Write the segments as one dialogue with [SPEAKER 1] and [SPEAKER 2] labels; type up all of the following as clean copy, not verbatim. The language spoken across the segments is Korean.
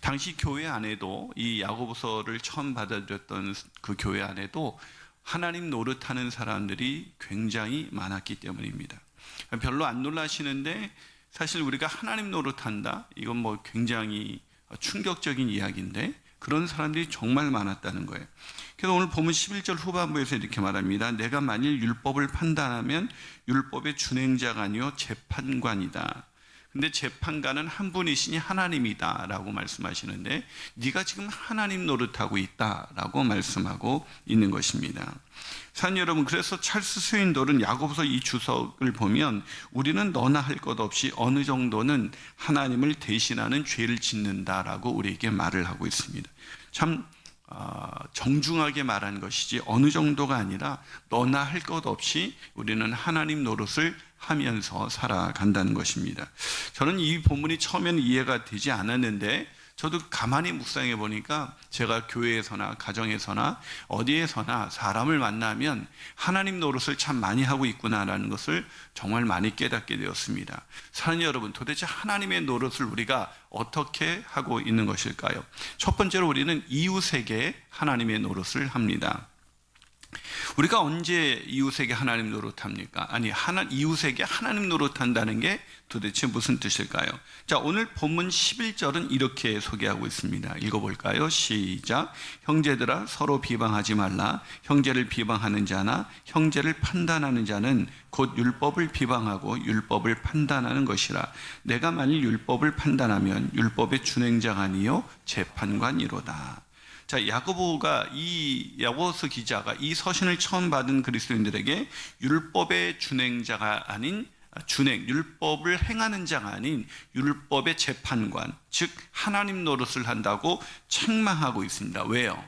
[SPEAKER 1] 당시 교회 안에도 이 야고보서를 처음 받아들였던 그 교회 안에도 하나님 노릇하는 사람들이 굉장히 많았기 때문입니다. 별로 안 놀라시는데 사실 우리가 하나님 노릇한다? 이건 뭐 굉장히 충격적인 이야기인데 그런 사람들이 정말 많았다는 거예요. 그래서 오늘 보면 11절 후반부에서 이렇게 말합니다. 내가 만일 율법을 판단하면 율법의 준행자가 아니요 재판관이다. 근데 재판관은 한 분이시니 하나님이다 라고 말씀하시는데 네가 지금 하나님 노릇하고 있다 라고 말씀하고 있는 것입니다. 사랑하는 여러분, 그래서 찰스 스윈돌은 야고보서 이 주석을 보면 우리는 너나 할 것 없이 어느 정도는 하나님을 대신하는 죄를 짓는다라고 우리에게 말을 하고 있습니다. 참 정중하게 말한 것이지 어느 정도가 아니라 너나 할 것 없이 우리는 하나님 노릇을 하면서 살아간다는 것입니다. 저는 이 본문이 처음에는 이해가 되지 않았는데 저도 가만히 묵상해 보니까 제가 교회에서나 가정에서나 어디에서나 사람을 만나면 하나님 노릇을 참 많이 하고 있구나라는 것을 정말 많이 깨닫게 되었습니다. 사랑하는 여러분, 도대체 하나님의 노릇을 우리가 어떻게 하고 있는 것일까요? 첫 번째로 우리는 이웃에게 하나님의 노릇을 합니다. 우리가 언제 이웃에게 하나님 노릇합니까? 아니, 이웃에게 하나님 노릇한다는 게 도대체 무슨 뜻일까요? 자, 오늘 본문 11절은 이렇게 소개하고 있습니다. 읽어볼까요? 시작. 형제들아 서로 비방하지 말라. 형제를 비방하는 자나 형제를 판단하는 자는 곧 율법을 비방하고 율법을 판단하는 것이라. 내가 만일 율법을 판단하면 율법의 준행자가 아니요 재판관이로다. 자, 야고보서 기자가 이 서신을 처음 받은 그리스도인들에게 율법의 준행자가 아닌 율법을 행하는 자가 아닌 율법의 재판관, 즉 하나님 노릇을 한다고 책망하고 있습니다. 왜요?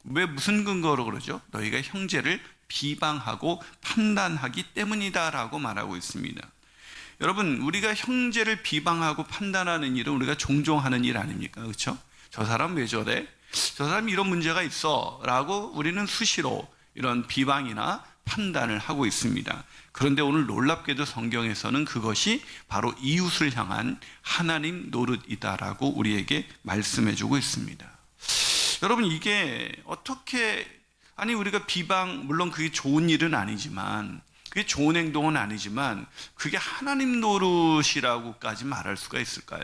[SPEAKER 1] 왜 무슨 근거로 그러죠? 너희가 형제를 비방하고 판단하기 때문이다라고 말하고 있습니다. 여러분, 우리가 형제를 비방하고 판단하는 일은 우리가 종종 하는 일 아닙니까? 그렇죠? 저 사람 왜 저래? 저 사람이 이런 문제가 있어 라고 우리는 수시로 이런 비방이나 판단을 하고 있습니다. 그런데 오늘 놀랍게도 성경에서는 그것이 바로 이웃을 향한 하나님 노릇이다라고 우리에게 말씀해주고 있습니다. 여러분, 이게 어떻게, 우리가 비방, 물론 그게 좋은 일은 아니지만, 그게 좋은 행동은 아니지만 그게 하나님 노릇이라고까지 말할 수가 있을까요?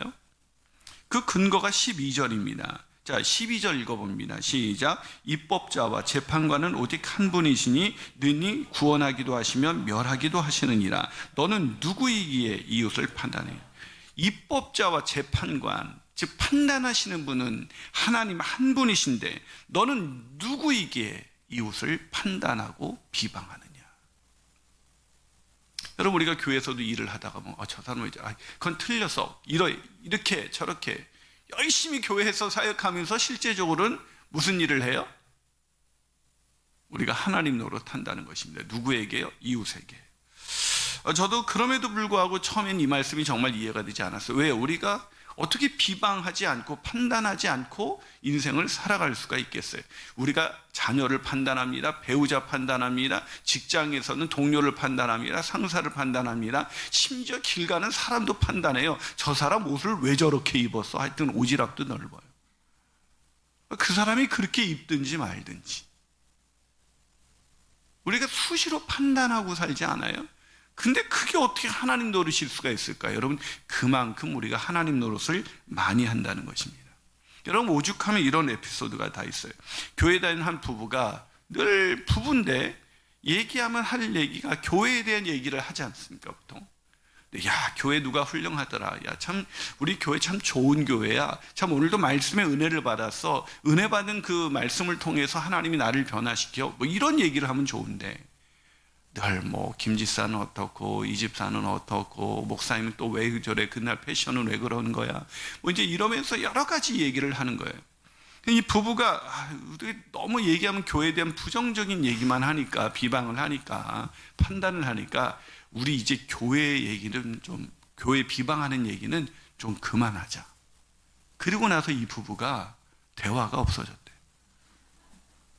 [SPEAKER 1] 그 근거가 12절입니다. 자, 12절 읽어봅니다. 시작. 입법자와 재판관은 오직 한 분이시니 능히 구원하기도 하시며 멸하기도 하시느니라. 너는 누구이기에 이웃을 판단해? 입법자와 재판관, 즉 판단하시는 분은 하나님 한 분이신데 너는 누구이기에 이웃을 판단하고 비방하느냐? 여러분, 우리가 교회에서도 일을 하다가 저 사람은 그건 틀려서 이렇게 저렇게 열심히 교회에서 사역하면서 실제적으로는 무슨 일을 해요? 우리가 하나님 노릇한다는 것입니다. 누구에게요? 이웃에게. 저도 그럼에도 불구하고 처음엔 이 말씀이 정말 이해가 되지 않았어요. 왜? 우리가 어떻게 비방하지 않고 판단하지 않고 인생을 살아갈 수가 있겠어요? 우리가 자녀를 판단합니다. 배우자 판단합니다. 직장에서는 동료를 판단합니다. 상사를 판단합니다. 심지어 길 가는 사람도 판단해요. 저 사람 옷을 왜 저렇게 입었어? 하여튼 오지랖도 넓어요. 그 사람이 그렇게 입든지 말든지 우리가 수시로 판단하고 살지 않아요? 근데 그게 어떻게 하나님 노릇일 수가 있을까요? 여러분, 그만큼 우리가 하나님 노릇을 많이 한다는 것입니다. 여러분, 오죽하면 이런 에피소드가 다 있어요. 교회 다니는 한 부부가 늘 부부인데 얘기하면 할 얘기가 교회에 대한 얘기를 하지 않습니까, 보통? 야, 교회 누가 훌륭하더라. 야, 참 우리 교회 참 좋은 교회야. 참 오늘도 말씀의 은혜를 받았어. 은혜 받은 그 말씀을 통해서 하나님이 나를 변화시켜. 이런 얘기를 하면 좋은데 늘 김 집사는 어떻고 이 집사는 어떻고 목사님은 또 왜 저래, 그날 패션은 왜 그런 거야, 이제 이러면서 여러 가지 얘기를 하는 거예요. 이 부부가 너무 얘기하면 교회에 대한 부정적인 얘기만 하니까, 비방을 하니까, 판단을 하니까 우리 이제 교회 얘기는 좀, 교회 비방하는 얘기는 좀 그만하자. 그리고 나서 이 부부가 대화가 없어졌대요.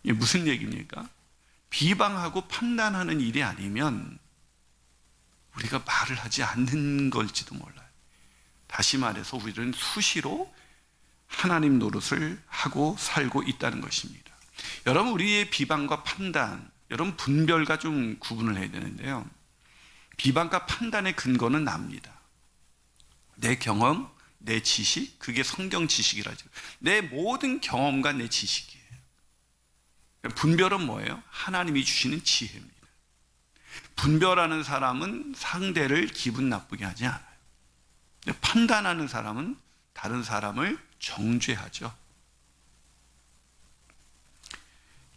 [SPEAKER 1] 이게 무슨 얘기입니까? 비방하고 판단하는 일이 아니면 우리가 말을 하지 않는 걸지도 몰라요. 다시 말해서 우리는 수시로 하나님 노릇을 하고 살고 있다는 것입니다. 여러분, 우리의 비방과 판단, 여러분 분별과 좀 구분을 해야 되는데요. 비방과 판단의 근거는 납니다. 내 경험, 내 지식, 그게 성경 지식이라죠. 내 모든 경험과 내 지식이에요. 분별은 뭐예요? 하나님이 주시는 지혜입니다. 분별하는 사람은 상대를 기분 나쁘게 하지 않아요. 판단하는 사람은 다른 사람을 정죄하죠.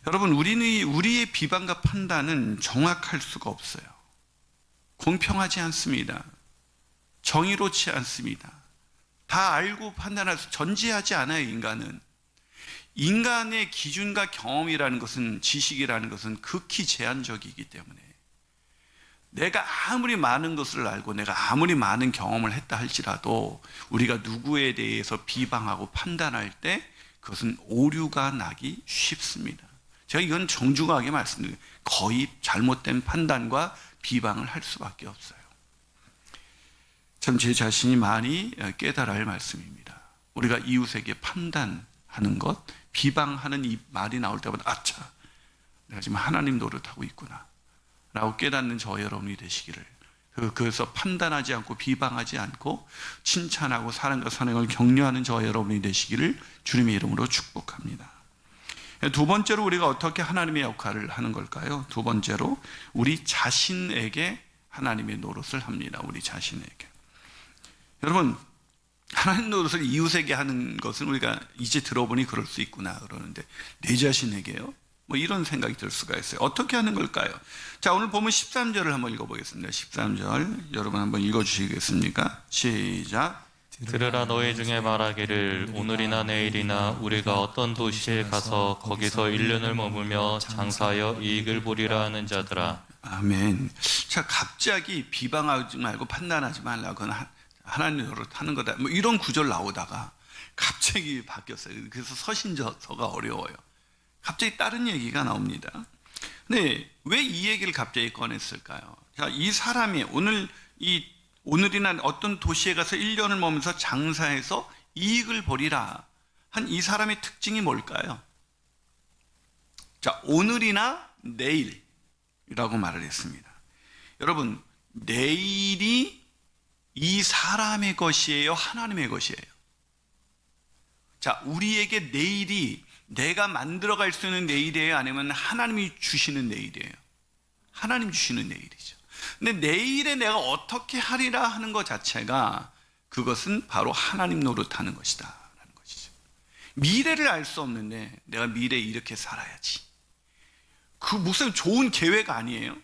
[SPEAKER 1] 여러분, 우리의 비방과 판단은 정확할 수가 없어요. 공평하지 않습니다. 정의롭지 않습니다. 다 알고 판단할 수, 전제하지 않아요. 인간의 기준과 경험이라는 것은, 지식이라는 것은 극히 제한적이기 때문에 내가 아무리 많은 것을 알고 내가 아무리 많은 경험을 했다 할지라도 우리가 누구에 대해서 비방하고 판단할 때 그것은 오류가 나기 쉽습니다. 제가 이건 정중하게 말씀드려요. 거의 잘못된 판단과 비방을 할 수밖에 없어요. 참 제 자신이 많이 깨달아야 할 말씀입니다. 우리가 이웃에게 판단하는 것, 비방하는 이 말이 나올 때마다 아차, 내가 지금 하나님 노릇하고 있구나 라고 깨닫는 저 여러분이 되시기를, 그래서 판단하지 않고 비방하지 않고 칭찬하고 사랑과 선행을 격려하는 저 여러분이 되시기를 주님의 이름으로 축복합니다. 두 번째로 우리가 어떻게 하나님의 역할을 하는 걸까요? 두 번째로 우리 자신에게 하나님의 노릇을 합니다. 우리 자신에게. 여러분, 하나님 노릇을 이웃에게 하는 것은 우리가 이제 들어보니 그럴 수 있구나 그러는데, 내 자신에게요? 뭐 이런 생각이 들 수가 있어요. 어떻게 하는 걸까요? 자, 오늘 보면 13절을 한번 읽어보겠습니다. 13절 여러분 한번 읽어주시겠습니까? 시작.
[SPEAKER 2] 들으라, 너희 중에 말하기를 오늘이나 내일이나 우리가 어떤 도시에 가서 거기서 1년을 머물며 장사하여 이익을 보리라 하는 자들아.
[SPEAKER 1] 아멘. 자, 갑자기 비방하지 말고 판단하지 말라, 그건 하나님 노릇하는 거다, 뭐 이런 구절 나오다가 갑자기 바뀌었어요. 그래서 서신서가 어려워요. 갑자기 다른 얘기가 나옵니다. 근데 왜 이 얘기를 갑자기 꺼냈을까요? 자, 이 사람이 오늘이나 어떤 도시에 가서 1년을 머물면서 장사해서 이익을 보리라 한 이 사람의 특징이 뭘까요? 자, 오늘이나 내일이라고 말을 했습니다. 여러분, 내일이 이 사람의 것이에요? 하나님의 것이에요? 자, 우리에게 내일이 내가 만들어갈 수 있는 내일이에요? 아니면 하나님이 주시는 내일이에요? 하나님 주시는 내일이죠. 근데 내일에 내가 어떻게 하리라 하는 것 자체가, 그것은 바로 하나님 노릇하는 것이다 라는 것이죠. 미래를 알 수 없는데 내가 미래에 이렇게 살아야지, 그 무슨 좋은 계획 아니에요?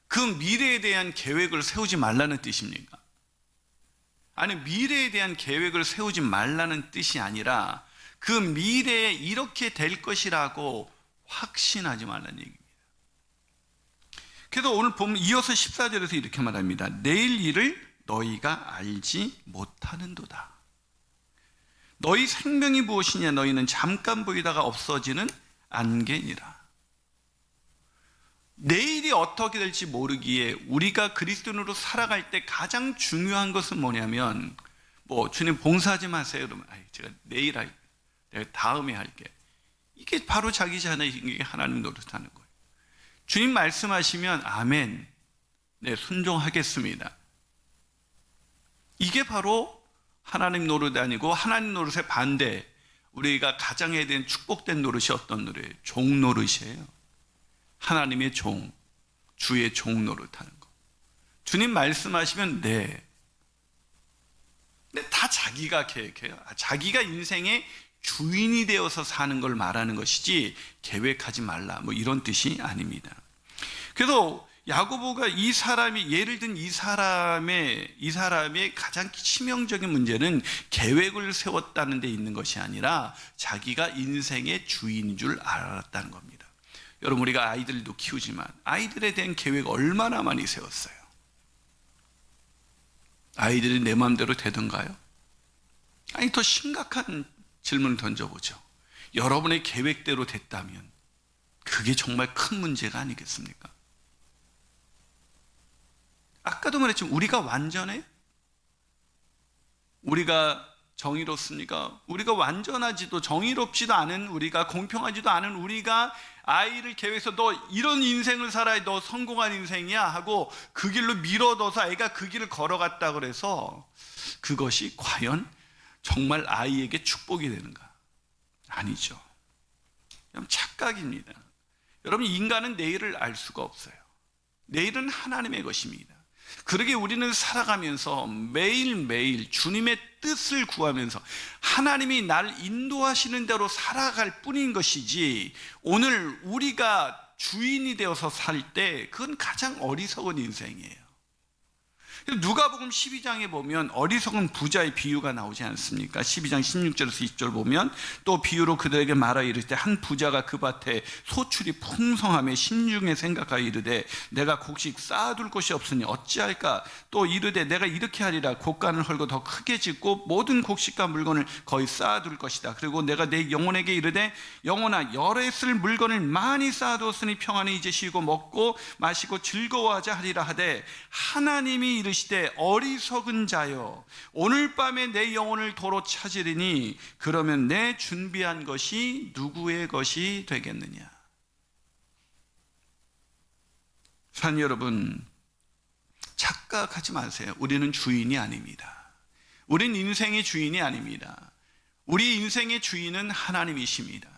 [SPEAKER 1] 그 미래에 대한 계획을 세우지 말라는 뜻입니까? 아니, 미래에 대한 계획을 세우지 말라는 뜻이 아니라 그 미래에 이렇게 될 것이라고 확신하지 말라는 얘기입니다. 그래서 오늘 보면 이어서 14절에서 이렇게 말합니다. 내일 일을 너희가 알지 못하는도다. 너희 생명이 무엇이냐? 너희는 잠깐 보이다가 없어지는 안개니라. 내일이 어떻게 될지 모르기에 우리가 그리스도인으로 살아갈 때 가장 중요한 것은 뭐냐면, 주님 봉사하지 마세요 그러면 제가 내일 할게, 내가 다음에 할게, 이게 바로 자기 자신에게 하나님 노릇하는 거예요. 주님 말씀하시면 아멘, 네, 순종하겠습니다. 이게 바로 하나님 노릇이 아니고, 하나님 노릇의 반대, 우리가 가장해야 되는 축복된 노릇이 어떤 노릇이에요? 종 노릇이에요. 하나님의 종, 주의 종 노릇하는 거. 주님 말씀하시면 네. 근데 다 자기가 계획해요. 자기가 인생의 주인이 되어서 사는 걸 말하는 것이지 계획하지 말라, 뭐 이런 뜻이 아닙니다. 그래서 야고보가 예를 든 이 사람의 가장 치명적인 문제는 계획을 세웠다는 데 있는 것이 아니라 자기가 인생의 주인인 줄 알았다는 겁니다. 여러분, 우리가 아이들도 키우지만 아이들에 대한 계획 얼마나 많이 세웠어요? 아이들이 내 마음대로 되던가요? 아니, 더 심각한 질문을 던져보죠. 여러분의 계획대로 됐다면 그게 정말 큰 문제가 아니겠습니까? 아까도 말했지만 우리가 완전해요? 우리가 정의롭습니까? 우리가 완전하지도 정의롭지도 않은 우리가, 공평하지도 않은 우리가 아이를 계획해서 너 이런 인생을 살아야 너 성공한 인생이야 하고 그 길로 밀어넣어서 애가 그 길을 걸어갔다 그래서 그것이 과연 정말 아이에게 축복이 되는가? 아니죠. 그냥 착각입니다. 여러분, 인간은 내일을 알 수가 없어요. 내일은 하나님의 것입니다. 그러게 우리는 살아가면서 매일매일 주님의 뜻을 구하면서 하나님이 날 인도하시는 대로 살아갈 뿐인 것이지, 오늘 우리가 주인이 되어서 살 때 그건 가장 어리석은 인생이에요. 누가복음 12장에 보면 어리석은 부자의 비유가 나오지 않습니까? 12장 16절에서 20절 보면 또 비유로 그들에게 말하 이르되 한 부자가 그 밭에 소출이 풍성함에 심중에 생각하여 이르되 내가 곡식 쌓아둘 곳이 없으니 어찌할까? 또 이르되 내가 이렇게 하리라. 곡간을 헐고 더 크게 짓고 모든 곡식과 물건을 거의 쌓아둘 것이다. 그리고 내가 내 영혼에게 이르되 영혼아, 열에 쓸 물건을 많이 쌓아두었으니 평안히 이제 쉬고 먹고 마시고 즐거워하자 하리라 하되, 하나님이 이르시되 어리석은 자여, 오늘 밤에 내 영혼을 도로 찾으리니 그러면 내 준비한 것이 누구의 것이 되겠느냐. 사랑하는 여러분, 착각하지 마세요. 우리는 주인이 아닙니다. 우린 인생의 주인이 아닙니다. 우리 인생의 주인은 하나님이십니다.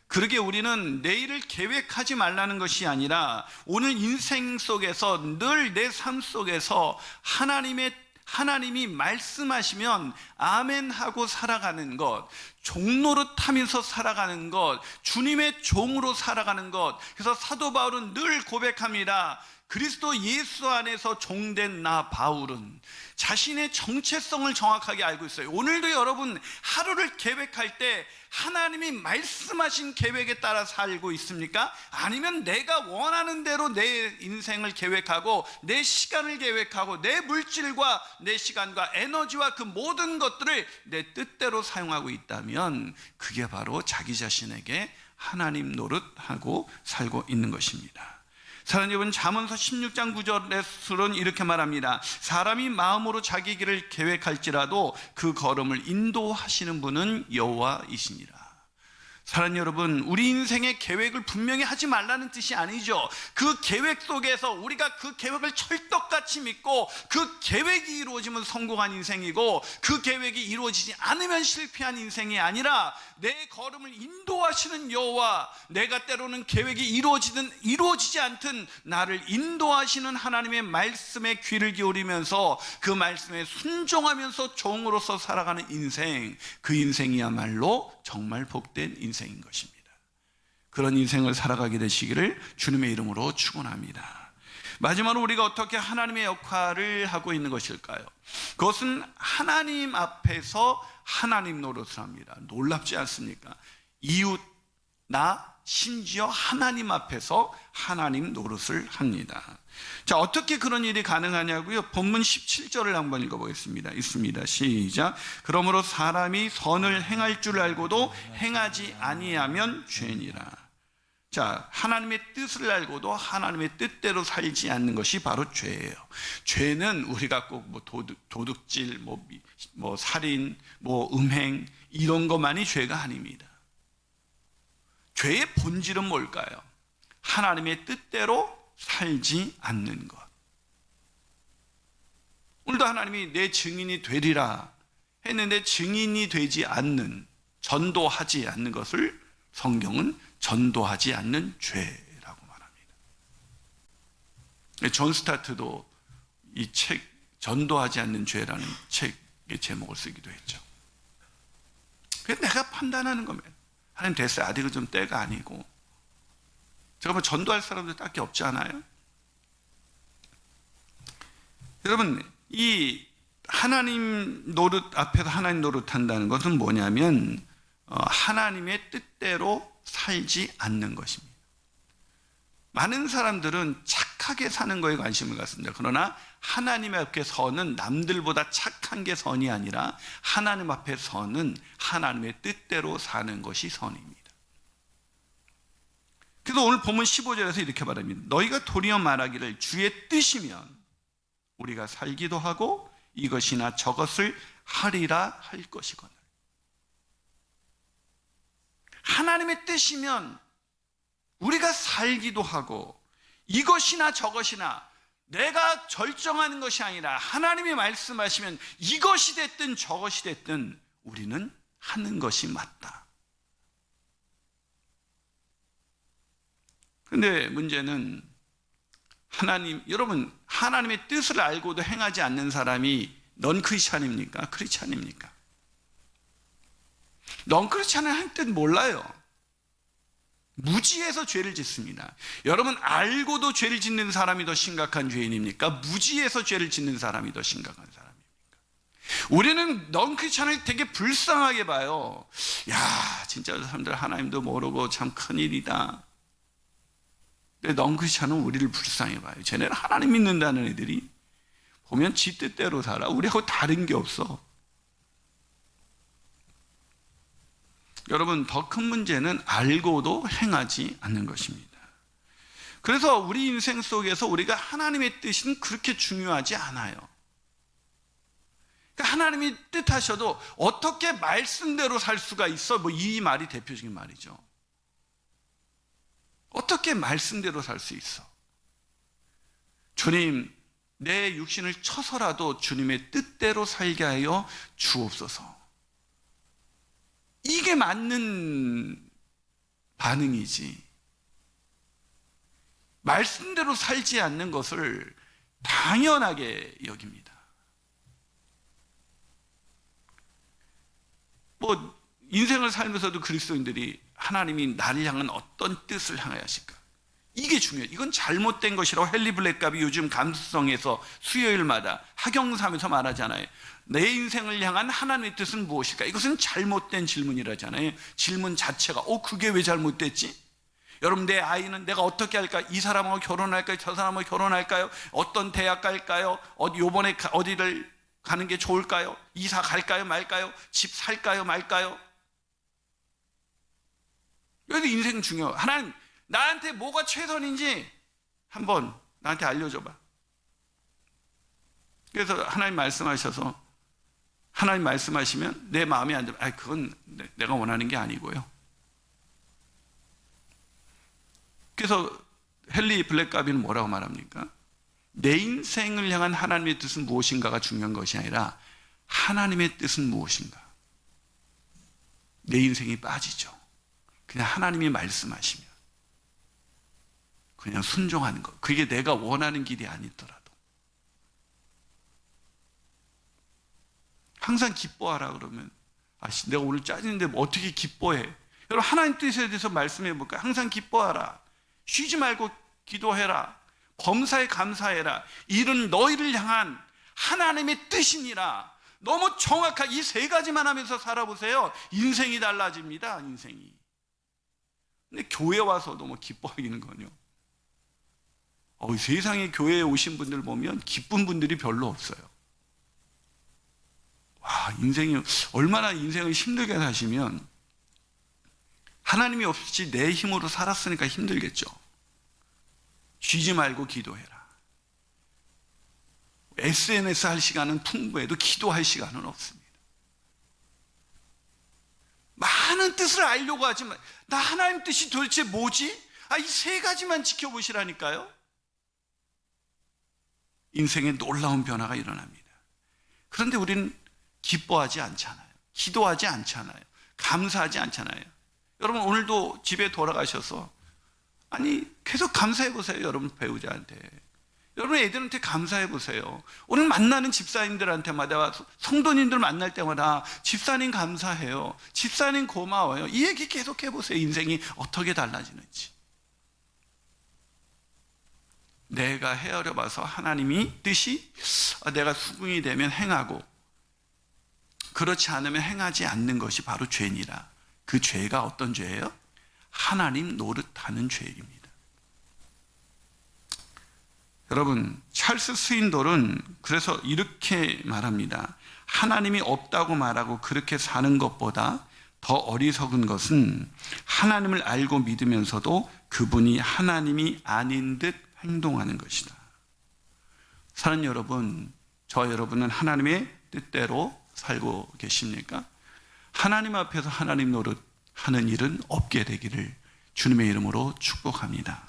[SPEAKER 1] 그러게 우리는 내일을 계획하지 말라는 것이 아니라 오늘 인생 속에서 늘 내 삶 속에서 하나님이 말씀하시면 아멘 하고 살아가는 것, 종노릇하면서 살아가는 것, 주님의 종으로 살아가는 것. 그래서 사도 바울은 늘 고백합니다. 그리스도 예수 안에서 종된 나 바울은 자신의 정체성을 정확하게 알고 있어요. 오늘도 여러분 하루를 계획할 때 하나님이 말씀하신 계획에 따라 살고 있습니까? 아니면 내가 원하는 대로 내 인생을 계획하고 내 시간을 계획하고 내 물질과 내 시간과 에너지와 그 모든 것들을 내 뜻대로 사용하고 있다면 그게 바로 자기 자신에게 하나님 노릇하고 살고 있는 것입니다. 사랑하는 여러분, 잠언서 16장 9절에서는 이렇게 말합니다. 사람이 마음으로 자기 길을 계획할지라도 그 걸음을 인도하시는 분은 여호와이시니라. 사랑하는 여러분, 우리 인생의 계획을 분명히 하지 말라는 뜻이 아니죠. 그 계획 속에서 우리가 그 계획을 철떡같이 믿고 그 계획이 이루어지면 성공한 인생이고 그 계획이 이루어지지 않으면 실패한 인생이 아니라 내 걸음을 인도하시는 여호와, 내가 때로는 계획이 이루어지든 이루어지지 않든 나를 인도하시는 하나님의 말씀에 귀를 기울이면서 그 말씀에 순종하면서 종으로서 살아가는 인생, 그 인생이야말로 정말 복된 인생인 것입니다. 그런 인생을 살아가게 되시기를 주님의 이름으로 축원합니다. 마지막으로 우리가 어떻게 하나님의 역할을 하고 있는 것일까요? 그것은 하나님 앞에서 하나님 노릇을 합니다. 놀랍지 않습니까? 이웃, 나, 심지어 하나님 앞에서 하나님 노릇을 합니다. 자, 어떻게 그런 일이 가능하냐고요? 본문 17절을 한번 읽어보겠습니다. 있습니다. 시작. 그러므로 사람이 선을 행할 줄 알고도 행하지 아니하면 죄니라. 자, 하나님의 뜻을 알고도 하나님의 뜻대로 살지 않는 것이 바로 죄예요. 죄는 우리가 꼭 뭐 도둑질, 뭐 살인, 뭐 음행 이런 것만이 죄가 아닙니다. 죄의 본질은 뭘까요? 하나님의 뜻대로 살지 않는 것. 오늘도 하나님이 내 증인이 되리라 했는데 증인이 되지 않는, 전도하지 않는 것을 성경은 전도하지 않는 죄라고 말합니다. 존 스타트도 이 책 전도하지 않는 죄라는 책의 제목을 쓰기도 했죠. 그래서 내가 판단하는 겁니다. 하나님 됐어요. 아직은 좀 때가 아니고. 제가 뭐 전도할 사람도 딱히 없지 않아요? 여러분, 이 하나님 노릇 앞에서 하나님 노릇한다는 것은 뭐냐면 하나님의 뜻대로 살지 않는 것입니다. 많은 사람들은 착하게 사는 거에 관심을 갖습니다. 그러나 하나님 앞에 서는 남들보다 착한 게 선이 아니라 하나님 앞에 서는 하나님의 뜻대로 사는 것이 선입니다. 그래서 오늘 본문 15절에서 이렇게 말합니다. 너희가 도리어 말하기를 주의 뜻이면 우리가 살기도 하고 이것이나 저것을 하리라 할 것이거늘. 하나님의 뜻이면 우리가 살기도 하고, 이것이나 저것이나 내가 결정하는 것이 아니라 하나님이 말씀하시면 이것이 됐든 저것이 됐든 우리는 하는 것이 맞다. 그런데 문제는 여러분, 하나님의 뜻을 알고도 행하지 않는 사람이 넌 크리스찬입니까? 크리스찬입니까? 넌 크리스찬은 한 뜻 몰라요. 무지해서 죄를 짓습니다. 여러분, 알고도 죄를 짓는 사람이 더 심각한 죄인입니까? 무지해서 죄를 짓는 사람이 더 심각한 사람입니까? 우리는 넌 크리스찬을 되게 불쌍하게 봐요. 야, 진짜 저 사람들 하나님도 모르고 참 큰일이다. 근데 넌 크리스찬은 우리를 불쌍해 봐요. 쟤네는 하나님 믿는다는 애들이 보면 지 뜻대로 살아. 우리하고 다른 게 없어. 여러분, 더 큰 문제는 알고도 행하지 않는 것입니다. 그래서 우리 인생 속에서 우리가 하나님의 뜻은 그렇게 중요하지 않아요. 그러니까 하나님이 뜻하셔도 어떻게 말씀대로 살 수가 있어? 이 말이 대표적인 말이죠. 어떻게 말씀대로 살 수 있어? 주님, 내 육신을 쳐서라도 주님의 뜻대로 살게 하여 주옵소서. 이게 맞는 반응이지. 말씀대로 살지 않는 것을 당연하게 여깁니다. 인생을 살면서도 그리스도인들이 하나님이 나를 향한 어떤 뜻을 향하여 하실까? 이게 중요해요. 이건 잘못된 것이라고 헨리 블랙갑이 요즘 감수성에서 수요일마다 학영사면서 말하잖아요. 내 인생을 향한 하나님의 뜻은 무엇일까? 이것은 잘못된 질문이라잖아요. 질문 자체가 그게 왜 잘못됐지? 여러분, 내 아이는 내가 어떻게 할까? 이 사람하고 결혼할까요? 저 사람하고 결혼할까요? 어떤 대학 갈까요? 요번에 어디를 가는 게 좋을까요? 이사 갈까요? 말까요? 집 살까요? 말까요? 여기도 인생 중요해요. 하나님, 나한테 뭐가 최선인지 한번 나한테 알려줘봐. 그래서 하나님 말씀하셔서, 하나님 말씀하시면 내 마음에 안 들면 그건 내가 원하는 게 아니고요. 그래서 헨리 블랙가비는 뭐라고 말합니까? 내 인생을 향한 하나님의 뜻은 무엇인가가 중요한 것이 아니라 하나님의 뜻은 무엇인가. 내 인생이 빠지죠. 그냥 하나님이 말씀하시면 그냥 순종하는 것. 그게 내가 원하는 길이 아니더라도 항상 기뻐하라 그러면 내가 오늘 짜증인데 어떻게 기뻐해? 여러분, 하나님 뜻에 대해서 말씀해 볼까요? 항상 기뻐하라. 쉬지 말고 기도해라. 범사에 감사해라. 이는 너희를 향한 하나님의 뜻이니라. 너무 정확하게 이 세 가지만 하면서 살아보세요. 인생이 달라집니다. 인생이. 근데 교회 와서 너무 기뻐하기는커녕 세상에 교회에 오신 분들 보면 기쁜 분들이 별로 없어요. 와, 얼마나 인생을 힘들게 사시면 하나님이 없이 내 힘으로 살았으니까 힘들겠죠. 쉬지 말고 기도해라. SNS 할 시간은 풍부해도 기도할 시간은 없습니다. 많은 뜻을 알려고 하지만 나 하나님 뜻이 도대체 뭐지? 이 세 가지만 지켜보시라니까요. 인생에 놀라운 변화가 일어납니다. 그런데 우리는 기뻐하지 않잖아요. 기도하지 않잖아요. 감사하지 않잖아요. 여러분, 오늘도 집에 돌아가셔서 계속 감사해 보세요. 여러분 배우자한테, 여러분 애들한테 감사해 보세요. 오늘 만나는 집사님들한테마다, 성도님들 만날 때마다 집사님 감사해요, 집사님 고마워요, 이 얘기 계속 해보세요. 인생이 어떻게 달라지는지. 내가 헤아려 봐서 하나님이 뜻이 내가 수긍이 되면 행하고, 그렇지 않으면 행하지 않는 것이 바로 죄니라. 그 죄가 어떤 죄예요? 하나님 노릇하는 죄입니다. 여러분, 찰스 스윈돌은 그래서 이렇게 말합니다. 하나님이 없다고 말하고 그렇게 사는 것보다 더 어리석은 것은 하나님을 알고 믿으면서도 그분이 하나님이 아닌 듯 행동하는 것이다. 사랑하는 여러분, 저 여러분은 하나님의 뜻대로 살고 계십니까? 하나님 앞에서 하나님 노릇하는 일은 없게 되기를 주님의 이름으로 축복합니다.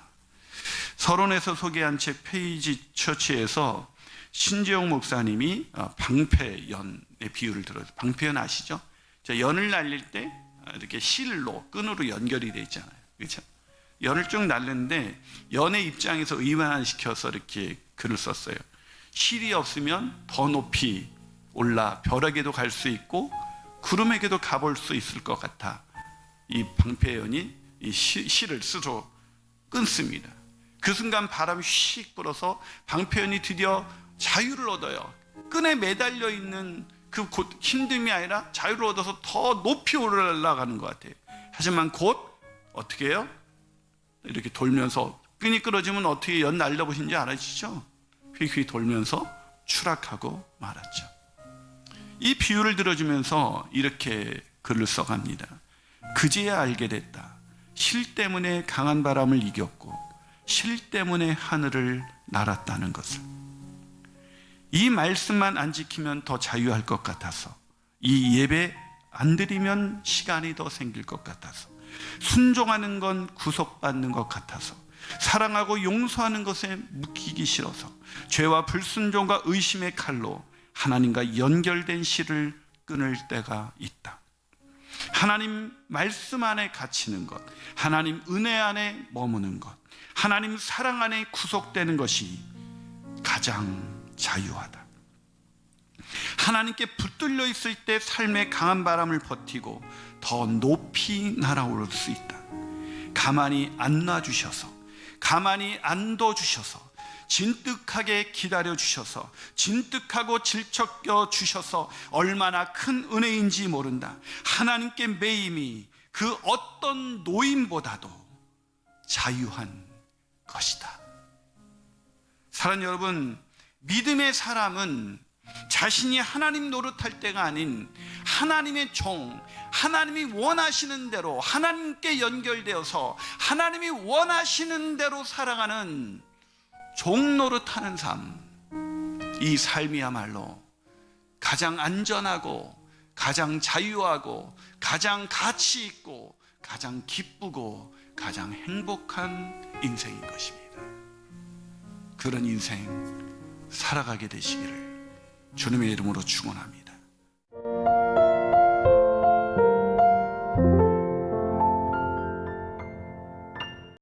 [SPEAKER 1] 서론에서 소개한 책 페이지 처치에서 신재용 목사님이 방패연의 비유를 들어요. 방패연 아시죠? 연을 날릴 때 이렇게 실로, 끈으로 연결이 되어 있잖아요. 그렇죠? 연을 쭉 날리는데 연의 입장에서 의완시켜서 이렇게 글을 썼어요. 실이 없으면 더 높이 올라 벼락에도 갈 수 있고 구름에게도 가볼 수 있을 것 같아. 이 방패연이 이 실을 스스로 끊습니다. 그 순간 바람이 휙 불어서 방패연이 드디어 자유를 얻어요. 끈에 매달려 있는 그 힘듦이 아니라 자유를 얻어서 더 높이 올라가는 것 같아요. 하지만 곧 어떻게 해요? 이렇게 돌면서 끈이 끊어지면 어떻게 연 날려보신지 알아시죠? 휙휙 돌면서 추락하고 말았죠. 이 비유를 들어주면서 이렇게 글을 써갑니다. 그제야 알게 됐다. 실 때문에 강한 바람을 이겼고 실 때문에 하늘을 날았다는 것을. 이 말씀만 안 지키면 더 자유할 것 같아서, 이 예배 안 드리면 시간이 더 생길 것 같아서, 순종하는 건 구속받는 것 같아서, 사랑하고 용서하는 것에 묶이기 싫어서, 죄와 불순종과 의심의 칼로 하나님과 연결된 실을 끊을 때가 있다. 하나님 말씀 안에 갇히는 것, 하나님 은혜 안에 머무는 것, 하나님 사랑 안에 구속되는 것이 가장 자유하다. 하나님께 붙들려 있을 때 삶의 강한 바람을 버티고 더 높이 날아오를 수 있다. 가만히 안 놔주셔서, 가만히 안 둬주셔서, 진득하게 기다려 주셔서, 진득하고 질척여 주셔서 얼마나 큰 은혜인지 모른다. 하나님께 매임이 그 어떤 노임보다도 자유한 것이다. 사랑하는 여러분, 믿음의 사람은 자신이 하나님 노릇할 때가 아닌 하나님의 종, 하나님이 원하시는 대로 하나님께 연결되어서 하나님이 원하시는 대로 살아가는 종 노릇하는 삶, 이 삶이야말로 가장 안전하고 가장 자유하고 가장 가치 있고 가장 기쁘고 가장 행복한 인생인 것입니다. 그런 인생 살아가게 되시기를 주님의 이름으로 축원합니다.